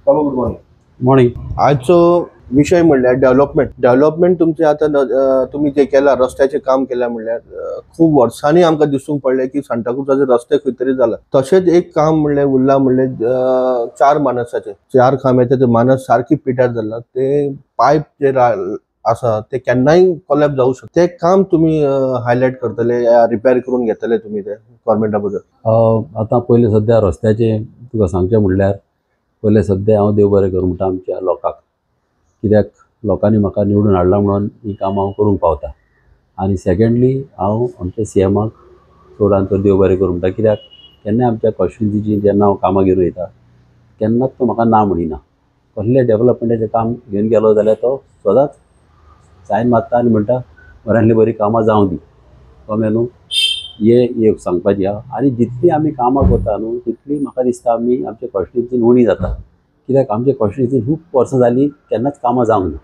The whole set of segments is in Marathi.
बाबा गुड मॉर्निंग. मॉर्निंग. आजचो विषय म्हणल्यार डेव्हलपमेंट तुमचे आता तुम्ही जे केला रस्त्याचे काम केल्या म्हणल्यार खूप वर्सांनी आमकां दिसूंक पडले की सांताक्रुजाचे रस्ते खंय तरी जाला. तशेंच एक काम म्हणलें उरलां म्हणलें चार मानसाचे चार खांब्याचे ते मानस सारकी पिड्ड्यार जाला. ते पायप जे आसा ते केन्नाय कोलॅप्स जावं शकता. ते काम तुम्ही हायलायट करतले रिपेअर करून घेतले तुम्ही ते गव्हर्मेंटा बद्दल. आता पयलीं सध्या रस्त्याचे तुका सांगचें म्हणल्यार पयलें सध्या हांव देव बरें करूं म्हणटा आमच्या लोकांक, कित्याक लोकांनी म्हाका निवडून हाडला म्हणून ही कामां हांव करूंक पावता. आनी सेकेंडली हांव आमच्या सीएमाक चड आनी चड देव बरें करूं म्हणटा, कित्याक केन्नाय आमच्या कॉन्स्टिट्युएन्सीची जेन्ना हांव कामां घेवन वयता केन्नाच तो म्हाका ना म्हणिना. कसलें डेव्हलपमेंटाचें काम घेवन गेलो जाल्यार तो सदांच सायन मारता आनी म्हणटा बऱ्यांतली बरीं कामां जावं दी. कळ्ळें न्हू. हे सांगपाचें आहा. आनी जितली आमी कामां करता न्हू तितली म्हाका दिसता आमी आमच्या कॉन्स्टिट्युएन्सीन उणी जाता. कित्याक आमच्या कॉन्स्टिट्युएन्सीन खूब वर्सां जालीं केन्नाच कामां जावंक ना.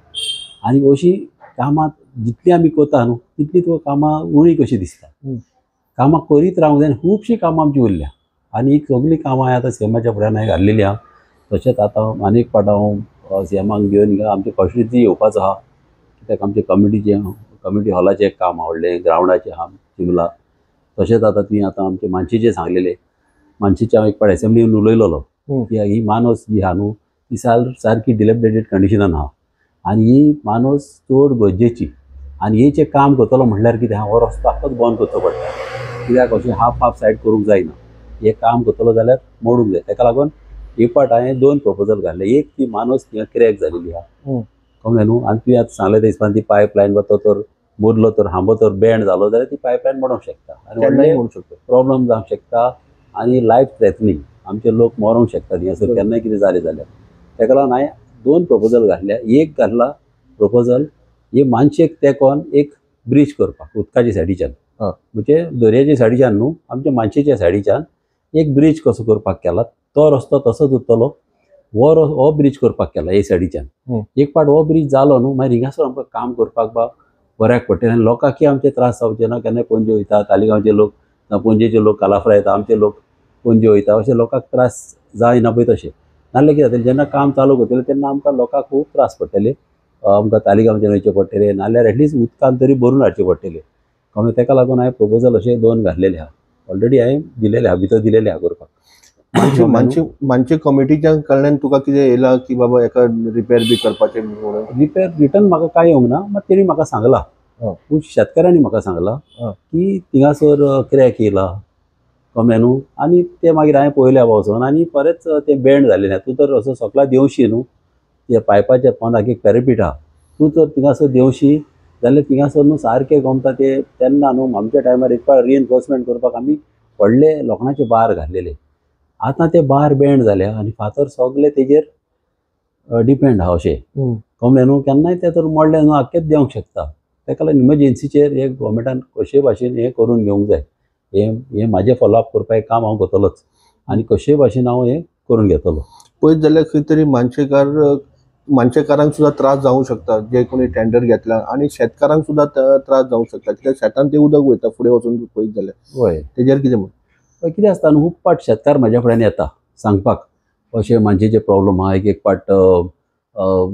आनी अशीं कामां जितली आमी करता न्हू तितली तुका कामां उणी कशी दिसता. कामां करीत रावंक जाय. खूबशीं कामां आमची उरल्या आनी ही सगळीं कामां हांवें आतां सीएमाच्या फुड्यान हांवें घाल्लेलीं आहा. तशेंच आतां आनीक फावट हांव सीएमाक घेवन आमच्या कॉन्स्टिट्युएन्सी येवपाचो आहा. कित्याक आमच्या कम्युनिटी हॉलाचें एक काम व्हडलें ग्रावंडाचें आहा चिंबला. तशेंच आतां तुवें आतां आमचे मानशेचें सांगलेलें. मानशेचें हांव एक फावट एसेंब्लीन उलयलोलो की ही मानस जी आहा न्हू ती सारकी डिलेपिडेटेड कंडिशनान आहा आनी ही मानस चड गरजेची. आनी हेचें काम करतलो म्हणल्यार कितें आहा, हो रस्तो आख्खोच बंद करचो पडटा. कित्याक अशें हाफ सायड करूंक जायना. हें काम करतलो जाल्यार मोडूंक जाय. ताका लागून एक फावट हांवें 2 प्रपोजल घातले. एक ती मानस थिंगा क्रॅक जालेली आहा, कळ्ळें न्हू. आनी तुवें आतां सांगलें ते हिसपान ती पायपलायन वा तो तर मोडलो तर हांबो तर बँड जालो जाल्यार ती पायपलायन मोडोंक शकता आनी व्हडले प्रॉब्लम जावंक शकता आनी लायफ थ्रेटनींग. आमचे लोक मरोंक शकतात हिंगासर केन्नाय कितें जालें जाल्यार. ताका लागून हांवें 2 प्रपोजल घातल्या. एक घातला प्रपोजल हे मानशेक तेंकोन एक ब्रीज करपाक उदकाच्या सायडीच्यान, म्हणजे दर्याच्या सायडीच्यान न्हू आमच्या मानशेच्या सायडीच्यान एक ब्रीज कसो करपाक केला. तो रस्तो तसोच उरतलो. हो ब्रीज करपाक केला हे सायडीच्यान. एक फावट हो ब्रीज जालो न्हू मागीर हिंगासर आमकां काम करपाक बऱ्याक पडटलें. आनी लोकांकय आमचे त्रास जावचे ना. केन्नाय पणजे वयता तालिगांवचे लोक ना पणजेचे लोक कालाफ्रा येता, आमचे लोक पणजे वयता, अशे लोकांक त्रास जायना पळय तशें. नाजाल्यार कितें जातलें जेन्ना काम चालू करतलें तेन्ना आमकां लोकांक खूब त्रास पडटले. आमकां तालिगांवच्यान वयचें पडटलें नाजाल्यार एटलिस्ट उदकान तरी भरून हाडचें पडटलें. कळ्ळें. ताका लागून हांवें प्रपोजल अशे 2 घातलेले आहा. ऑलरेडी हांवें दिलेले आहा, भितर दिलेले आहा करपाक. मानशे कमिटीच्या कडल्यान तुका कितें येयला की बाबा हेका रिपेअर बी करपाचें म्हणून? रिपेअर रिटर्न म्हाका कांय येवंक ना. मात तेणी म्हाका सांगला, शेतकाऱ्यांनी म्हाका सांगला की थिंगासर क्रॅक येयला, कळ्ळें न्हू. आनी ते मागीर हांवें पळयल्या वचोन आनी बरेंच ते बँड जालेलें आहा. तूं तर असो सकला देंवशी न्हू त्या पायपाच्या पोंदाक एक पॅरापीट आहा. तूं जर थिंगासर देंवशी जाल्यार थिंगासर न्हू सारकें गमता ते. तेन्ना न्हू आमच्या टायमार एक फावट रिएनफोर्समेंट करपाक आमी व्हडले लोखणाचे बार घातलेले. आतां ते बार बँड जाल्या आनी फातर सगळे तेजेर डिपेंड आहा अशें, कळ्ळें न्हू. केन्नाय तें तर मोडलें न्हू आख्खेंच देंवंक शकता. ताका लागून इमर्जन्सीचेर हे गोवोरमेंटान कशे भाशेन हें करून घेवंक जाय. हें म्हाजें फॉलोअप करपाक एक काम हांव करतलोच आनी कशेय भाशेन हांव हें करून घेतलो. पळयत जाल्यार खंय तरी मानशेकारांक सुद्दां त्रास जावंक शकता जे कोणी टेंडर घेतला आनी शेतकारांक सुद्दां त्रास जावंक शकता. कित्याक शेतान ते उदक वयता फुडें वचून पळयत जाल्यार. हय. तेजेर कितें म्हण? कितें आसता न्हू खूब फावट शेतकार म्हाज्या फुड्यान येता सांगपाक अशें मानशेचे प्रॉब्लम आहा. एक फावट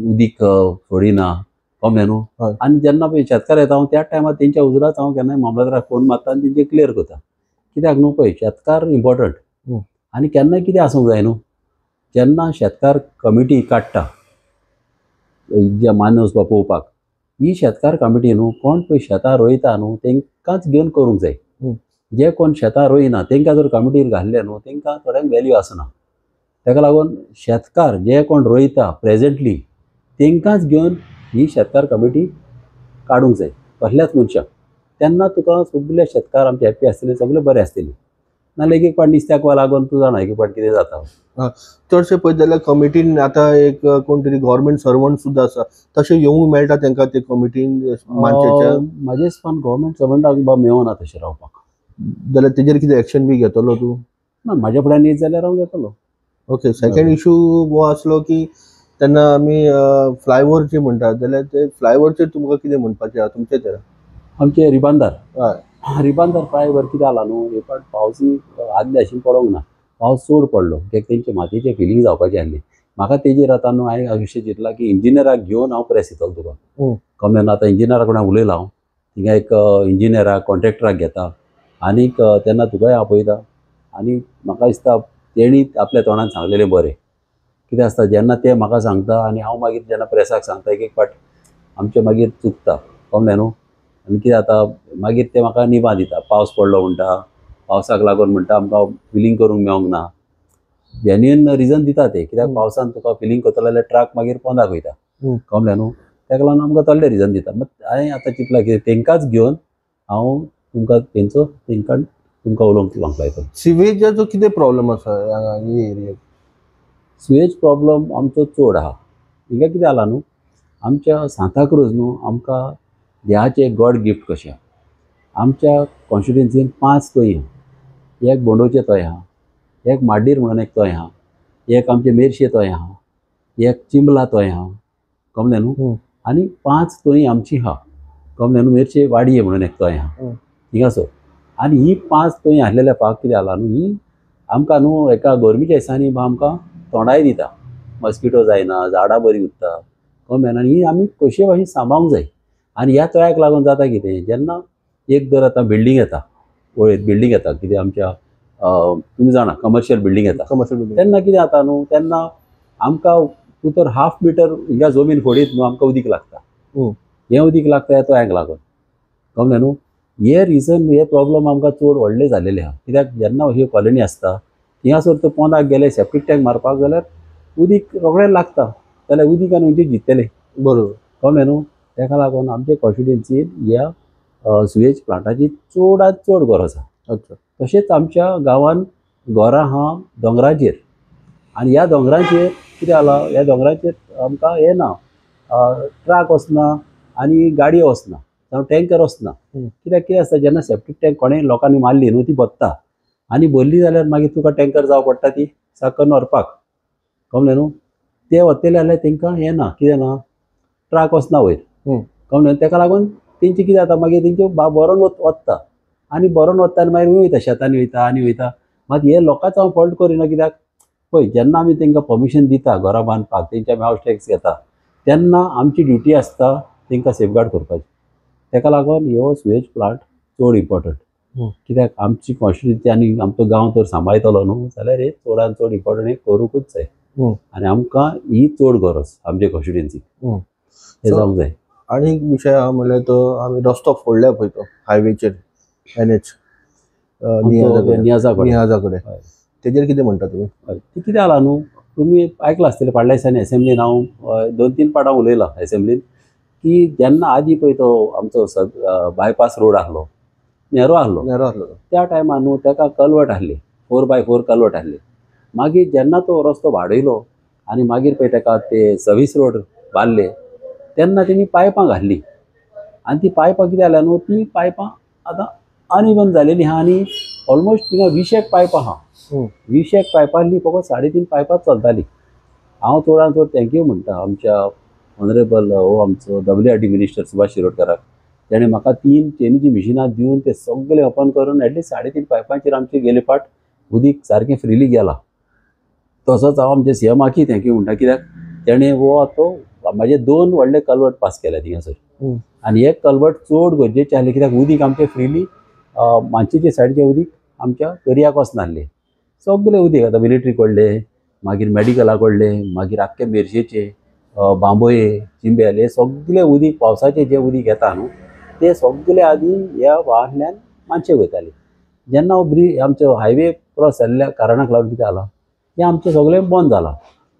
उदीक सोडिना, कळ्ळें न्हू. आनी जेन्ना पळय शेतकार येता हांव त्या टायमार तेंच्या उजरात हांव केन्नाय मामलेदाराक फोन मारता आनी तेंचें क्लियर करता. कित्याक न्हू पळय शेतकार इम्पॉर्टंट आनी केन्नाय कितें आसूंक जाय न्हू. जेन्ना शेतकार कमिटी काडटा जे मानस वा पळोवपाक, ही शेतकार कमिटी न्हू कोण पळय शेतां रोयता न्हू तेंकांच घेवन करूंक जाय. जे कोण शेतां रोयना तेंकां जर कमिटीर घाल्ले न्हू तेंकां थोड्यांक वॅल्यू आसना. ताका लागून शेतकार जे कोण रोयता प्रेझेंटली तेंकांच घेवन ही शेतकार कमिटी काडूंक जाय कसल्याच मनशाक. तेन्ना तुका सगळे शेतकार आमचे हॅप्पी आसतले, सगळे बरे आसतले. नाजाल्यार एक फावट नुस्त्याक लागून तूं जाणा एक फावट कितें जाता. चडशे पळयत जाल्यार कमिटीन आतां एक कोण तरी गव्हर्मेंट सर्वंट सुद्दां आसा तशें येवंक मेळटा तेंकां ते कमिटीन मानशेच्या? म्हाजे हिसपान गव्हर्मेंट सर्वंटाक मेळना तशें रावपाक. जाल्यार तेजेर कितें एक्शन बी घेतलो तूं? ना म्हाज्या फुड्यान येत जाल्यार हांव घेतलो. ओके. सेकंड इशू हो आसलो की तेन्ना आमी फ्लायओव्हर जे म्हणटात जाल्यार ते फ्लायओव्हरचेर तुमकां कितें म्हणपाचें आहा तुमचें तें? आमचे रिबांदार हय. रिबांदार फ्लायओव्हर कितें जाला न्हू एक फावट पावसी आदले आशिल्ले पडोंक ना. पावस चड पडलो कित्याक तेंचे मातयेचे फिलींग जावपाचें आसलें. म्हाका तेजेर आतां न्हू हांवें विशय चिंतला की इंजिनियराक घेवन हांव प्रेस दितलो तुका. कळ्ळें आतां इंजिनियरा कडेन उलयला हांव, थिंगा एक इंजिनियराक कॉन्ट्रॅक्टराक घेता आनीक तेन्ना तुकाय आपयता. आनी म्हाका दिसता तेणी आपल्या तोंडान सांगलेलें बरें. कितें आसता जेन्ना ते म्हाका सांगता आनी हांव मागीर जेन्ना प्रेसाक सांगता एक पाट आमचें मागीर चुकता. कळ्ळें न्हू. आनी कितें जाता मागीर ते म्हाका निबां दिता. पावस पडलो म्हणटा, पावसाक लागून म्हणटा आमकां फिलींग करूंक मेळोंक ना. जेन्युइन रिजन दिता ते, कित्याक पावसान तुका फिलींग करतलो जाल्यार ट्रक मागीर पोंदाक वयता. कळ्ळें न्हू. ताका लागून आमकां तसले रिजन दिता. हांवें आतां चिंतलां की तेंकांच घेवन हांव तुमकां उलोवंक लायतलो. सिवेजाचो कितें प्रॉब्लेम आसा ह्या एरियेक? सिवेज प्रॉब्लम आमचो चड आहा. हिंगा कितें जाला न्हू, आमच्या सांताक्रूज न्हू आमकां देवाचें एक गॉड गिफ्ट कशें. आमच्या कॉन्स्टिट्युएन्सीन 5 तोंय आहा. एक बोंडोचें तोय आहा, एक माड्डीर म्हणून एक तोंय आहा, एक आमचें मेर्शे तोंय आहा, एक चिंबला तोंय आहा. कळ्ळें न्हू. आनी 5 तोंय आमची आहा. कळ्ळें न्हू. मेर्शे वाडये म्हणून एक तोंय आहा थिंगासर. आनी ही 5 तोंय आसलेल्या पाक कितें जाला न्हू, ही आमकां न्हू एका गरमेच्या दिसांनी आमकां थोंडाय दिता. मस्किटो जायना, झाडां बरीं उत्ता. कळ्ळें. आनी ही आमी कशे भाशेन सांबाळूंक जाय. आनी ह्या तोंयाक लागून जाता कितें, जेन्ना एक दर आतां बिल्डींग येता, वळेत बिल्डींग येता, कितें आमच्या तुमी जाणा कमर्शियल बिल्डींग येता, तेन्ना कितें जाता न्हू, तेन्ना आमकां तूं तर 1/2 मिटर हिंगा जमीन फोडीत न्हू आमकां उदीक लागता. हें उदीक लागता ह्या तोंयाक लागून. कळ्ळें न्हू. हे रिजन हे प्रॉब्लम आमकां चड व्हडले जाल्लेले आहा. कित्याक जेन्ना ह्यो कॉलनी आसता थिंगासर तो पोंदाक गेले सेप्टीक टँक मारपाक जाल्यार उदीक रोखडें लागता. जाल्यार उदीक आनी खंयचे जितले. बरोबर. कळ्ळें न्हू. ताका लागून आमचे कॉन्स्टिट्युएन्सीन ह्या सुवेज प्लांटाची चडांत चड गरज आहा. तशेंच आमच्या गांवांत घरां आहा दोंगराचेर. आनी ह्या दोंगरांचेर कितें जाला, ह्या दोंगराचेर आमकां हें ना, ट्रक वचना आनी गाडयो वचना जावं टँकर वचना. कित्याक आसता जेन्ना सेप्टीक टँक कोणें लोकांनी मारली न्हू ती बत्ता आनी भरली जाल्यार मागीर तुका टँकर जावं पडटा ती साकन व्हरपाक. कळ्ळें न्हू. ते वतले जाल्यार तांकां हें ना, कितें ना, ट्रक वचना वयर. कळ्ळें. ताका लागून तेंची कितें जाता मागीर तेंच्यो भरोन वचता आनी भरोन वता आनी मागीर वयता शेतांनी वयता आनी वयता. मात हे लोकांचो हांव फॉल्ट करिना. कित्याक पळय जेन्ना आमी तांकां पर्मिशन दिता घरां बांदपाक, तेंच्या हावस टॅक्स घेता, तेन्ना आमची ड्युटी आसता तांकां सेफगार्ड करपाची. ताका लागून ह्यो सुवेज प्लांट चड इम्पॉर्टंट. कित्याक आमची कॉन्स्टिट्युएन्सी आनी आमचो गांव तर सांबाळटलो न्हू जाल्यार हे चडांत चड इम्पॉर्टंट हें करूंकूच जाय. आनी आमकां ही चड गरज आमचे कॉन्स्टिट्युएन्सीक हें जावंक जाय. आनी एक विशय आहा म्हणल्यार तो आमी रस्तो फोडल्या पळय तो हायवेचेर NH नियाजा कडेन, तेजेर कितें म्हणटा तुमी? ती कितें जाला न्हू, तुमी आयकलां आसतलें फाटल्या दिसांनी एसेंब्लीन हांव 2-3 पाटां उलयलां एसेंब्लीन की जेन्ना आदी पळय तो आमचो बायपास रोड आसलो, नेरो आसलो, त्या टायमार न्हू ताका कल्वट आसली, 4x4 कल्वट आसली. मागीर जेन्ना तो रस्तो वाडयलो आनी मागीर पळय ताका ते सर्वीस रोड बांदले तेन्ना तेणी पायपां घातली. आनी ती पायपां कितें जाल्या न्हू, ती पायपां आतां अनइवन जालेली आहा आनी ऑलमोस्ट थिंगा 20 एक पायपां आहा. 20 एक पायपांनी फकत 3.5 पायपांच चलताली. हांव चडांत चड थँक्यू म्हणटा आमच्या ऑनरेबल आमचो WRD मिनिस्टर सुभाष शिरोडकराक. तेणें म्हाका 3 चेनीची मिशिनां दिवन ते सगळे ओपन करून एटलीस्ट 3.5 पायपांचेर आमचे गेले फाट उदीक सारकें फ्रिली गेलां. तसोच हांव आमच्या CMाकय थँक्यू म्हणटा. कित्याक तेणें तो म्हाजे 2 व्हडले कल्वट पास केल्या थिंगासर. आनी एक कल्वट चड गरजेचें आसलें कित्याक उदीक आमचें फ्रिली मानशेचे सायडीचें उदीक आमच्या दर्याक वचनासलें. सगळें उदीक आतां मिलिटरी कडलें, मागीर मेडिकला कडलें, मागीर आख्खे मेर्शेचे, बांबोये, चिंबेल, हें सगळें उदीक पावसाचें जें उदीक येता न्हू तें सगळें आदी ह्या व्हाळांतल्यान मानशेक वयतालें. जेन्ना हो आमचो हायवे क्रॉस जाल्ल्या कारणाक लागून कितें जालां, हें आमचें सगळें बंद जालां.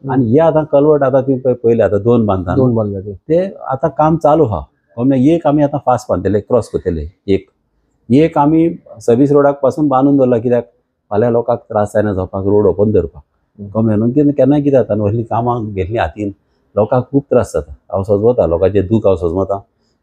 आनी हे आतां कल्वट आतां तुवें पळयलें आतां 2 बांदता ते आतां काम चालू आहा. एक आमी आतां फास्ट बांदतले क्रॉस करतले, एक आमी सर्वीस रोडाक पासून बांदून दवरला कित्याक फाल्यां लोकांक त्रास जायना जावपाक रोड ओपन दवरपाक. कळ्ळें न्हू. केन्नाय कितें जाता न्हू, असलीं कामां घेतलीं हातीन लोकांक खूब त्रास जाता. हांव सजमता लोकांचें दूख हांव सजमता.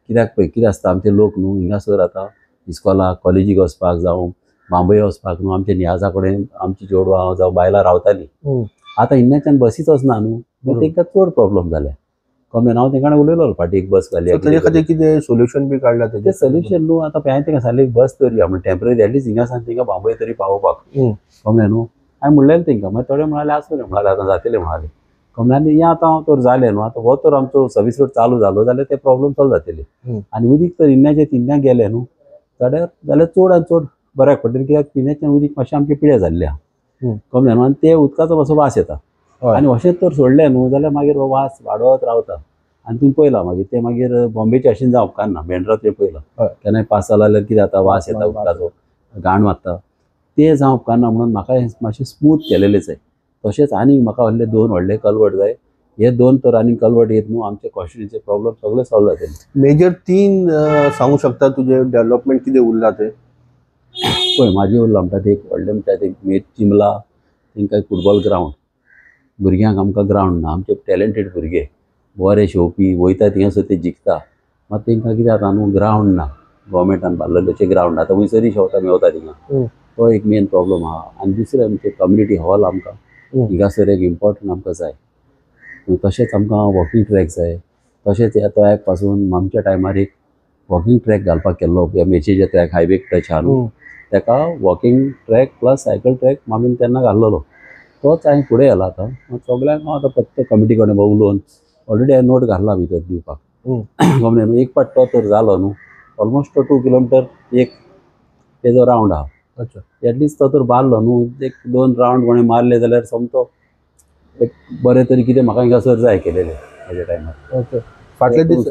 कित्याक पळय कितें आसता आमचे लोक न्हू हिंगासर आतां इस्कॉलाक कॉलेजीक वचपाक जावं बांबोये वचपाक न्हू आमच्या नियाजा कडेन आमची चेडवां जावं बायलां रावतालीं. आतां इन्नाच्यान बसीच वचना न्हू, तांकां चड प्रॉब्लम जाल्या. कळ्ळें. हांव तांकां उलयलो फाटीं एक बस घाली. तेजे खातीर कितें सोल्युशन बी काडलां? तेजें सोल्युशन न्हू आतां हांवें तांकां सांगलें बस धरया म्हणून टेम्पररी एटलीस्ट हिंगासान तांकां बांबोये तरी पावोवपाक. कळ्ळें न्हू. हांवें म्हणलेलें तांकां. मागीर थोडे म्हणाले आसूं रे म्हणाले आतां जातलें म्हणाले. कमल्यानी हें आतां तर जालें न्हू आतां हो तर आमचो सर्वीस रोड चालू जालो जाल्यार ते प्रॉब्लेम सॉल्व जातले आनी उदीक तर इन्न्याचे तिन्न्या गेले न्हू जाल्यार चड आनी चड बऱ्याक पडटलें कित्याक तिन्न्याचें उदीक मातशें आमचें पिड्यार जाल्लें आहा कमल्यान आनी ते उदकाचो मातसो वास येता आनी अशेंच तर सोडलें न्हू जाल्यार मागीर हो वास वाडत रावता आनी तुमी पळयलां मागीर ते मागीर बॉम्बेचे अशें जावं उपकारना मेंड्रा ते पळयलां केन्नाय पास जाला जाल्यार कितें जाता वास येता उदकाचो घाण मारता ते जावं उपकारना म्हणून म्हाका हें मातशें स्मूथ केलेलेंच जाय तशेंच आनीक म्हाका व्हडले 2 व्हडले कल्वर्ट जाय हे 2 तर आनीक कल्वर्ट येत न्हू आमचे कॉन्स्टिट्युन्सीचे प्रॉब्लेम सगळे सॉल्व जातले मेजर 3 सांगू शकता तुझे डेव्हलपमेंट कितें उरला ते पळय म्हाजी उरला म्हणटा ते एक व्हडलें म्हणटा ते मेत चिमला तांकां एक फुटबॉल ग्रावंड भुरग्यांक आमकां ग्रावंड ना आमचे टॅलंटेड भुरगे बरे शेवपी वयता थिंगा सुद्दां ते जिखता मात तांकां कितें जाता न्हू ग्रावंड ना गोवमेंटान बांदलेले अशें ग्रावंड आतां खंयसरी शेवता मेवता थिंगा तो एक मेन प्रॉब्लम आहा आनी दुसरें म्हणजे कम्युनिटी हॉल आमकां हिंगासर एक इम्पॉर्टंट आमकां जाय तशेंच आमकां वॉकिंग ट्रॅक जाय तशेंच ह्या तळ्याक पासून आमच्या टायमार एक वॉकिंग ट्रॅक घालपाक केल्लो मेचेचे ट्रॅक हायवेक टच आहा न्हू ताका walking track plus cycle track आमी तेन्ना घाल्लेलो तोच हांवें फुडें व्हेला आतां सगळ्यांक हांव आतां प्रत्येक कमिटी कडेन उलोवन ऑलरेडी हांवें नोट घातला भितर दिवपाक गमलें न्हू एक पाट तो तर जालो न्हू ऑलमोस्ट 2 किलोमिटर एक तेजो रावंड आहा एटलिस्ट तो तर बारलो न्हू एक 2 रावंड कोणें मारले जाल्यार समतो एक बरें तरी कितें म्हाका हिंगासर जाय केलेलें म्हाज्या टायमार फाटले दीस